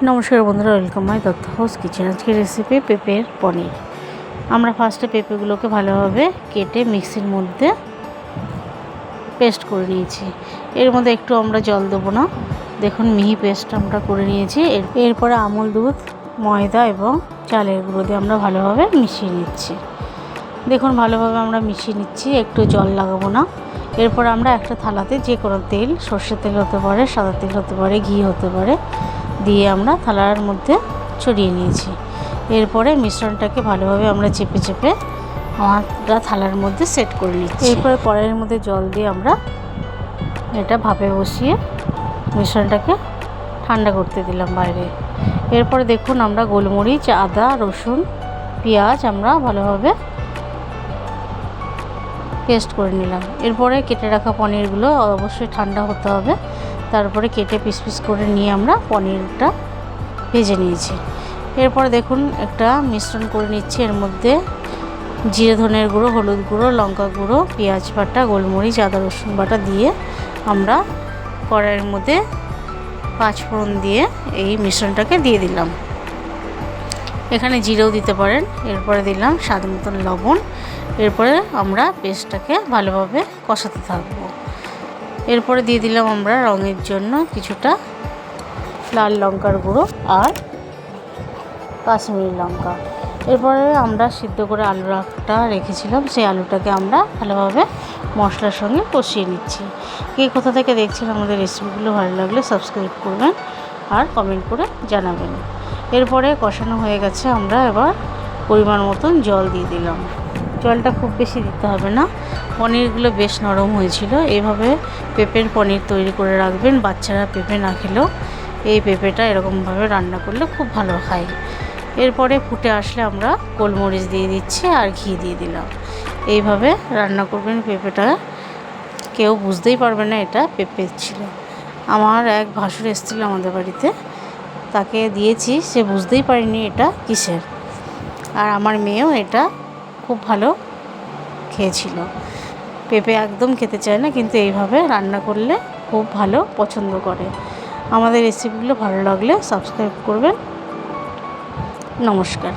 নমস্কার বন্ধুরা, welcome my Dutta house kitchen. আজকের রেসিপি পেঁপের পনির। আমরা ফার্স্টে পেঁপেগুলোকে ভালোভাবে কেটে মিক্সির মধ্যে পেস্ট করে নিয়েছি। এর মধ্যে একটু আমরা জল দেবো না, দেখুন মিহি পেস্ট আমরা করে নিয়েছি। এরপরে আমুল দুধ, ময়দা এবং চালের গুঁড়ো দিয়ে আমরা ভালোভাবে মিশিয়ে নিচ্ছি। দেখুন ভালোভাবে আমরা মিশিয়ে নিচ্ছি, একটু জল লাগাবো না। এরপর আমরা একটা থালাতে যে কোনো তেল, সর্ষের তেল হতে পারে, সাদা তেল হতে পারে, ঘি হতে পারে, দিয়ে আমরা থালার মধ্যে ছড়িয়ে নিয়েছি। এরপরে মিশ্রণটাকে ভালোভাবে আমরা চেপে চেপে আমরা থালার মধ্যে সেট করে নিচ্ছি। এরপরে কড়াইয়ের মধ্যে জল দিয়ে আমরা এটা ভাপে বসিয়ে মিশ্রণটাকে ঠান্ডা করতে দিলাম বাইরে। এরপরে দেখুন আমরা গোলমরিচ, আদা, রসুন, পেঁয়াজ আমরা ভালোভাবে পেস্ট করে নিলাম। এরপরে কেটে রাখা পনিরগুলো অবশ্যই ঠান্ডা হতে হবে। তারপরে কেটে পিস পিস করে নিয়ে আমরা পনিরটা ভেজে নিয়েছি। এরপরে দেখুন একটা মিশ্রণ করে নিচ্ছি। এর মধ্যে জিরে ধনের গুঁড়ো, হলুদ গুঁড়ো, লঙ্কা গুঁড়ো, পেঁয়াজ বাটা, গোলমরিচ, আদা রসুন বাটা দিয়ে আমরা কড়াইয়ের মধ্যে 5 ফোড়ন দিয়ে এই মিশ্রণটাকে দিয়ে দিলাম। এখানে জিরেও দিতে পারেন। এরপরে দিলাম স্বাদ মতন লবণ। এরপরে আমরা পেস্টটাকে ভালোভাবে কষাতে থাকবো। এরপরে দিয়ে দিলাম আমরা রঙের জন্য কিছুটা লাল লঙ্কার গুঁড়ো আর কাশ্মীরি লঙ্কা। এরপরে আমরা সিদ্ধ করে আলুটা রেখেছিলাম, সেই আলুটাকে আমরা ভালোভাবে মশলার সঙ্গে কষিয়ে নিচ্ছি। কে কোথা থেকে দেখছেন আমাদের রেসিপিগুলো ভালো লাগলে সাবস্ক্রাইব করবেন আর কমেন্ট করে জানাবেন। এরপরে কষানো হয়ে গেছে, আমরা এবার পরিমাণ মতন জল দিয়ে দিলাম। জলটা খুব বেশি দিতে হবে না, পনিরগুলো বেশ নরম হয়েছিল। এইভাবে পেঁপের পনির তৈরি করে রাখবেন, বাচ্চারা পেঁপে না খেলেও এই পেঁপেটা এরকমভাবে রান্না করলে খুব ভালো খায়। এরপরে ফুটে আসলে আমরা গোলমরিচ দিয়ে দিচ্ছি আর ঘি দিয়ে দিলাম। এইভাবে রান্না করবেন পেঁপেটা, কেউ বুঝতেই পারবে না এটা পেঁপে ছিল। আমার এক ভাসুর এসেছিল আমাদের বাড়িতে, তাকে দিয়েছি, সে বুঝতেই পারেনি এটা কিসের। আর আমার মেয়েও এটা খুব ভালো খেয়েছিল। পেঁপে একদম খেতে চায় না, কিন্তু এইভাবে রান্না করলে খুব ভালো পছন্দ করে। আমাদের রেসিপিগুলো ভালো লাগলে সাবস্ক্রাইব করবেন। নমস্কার।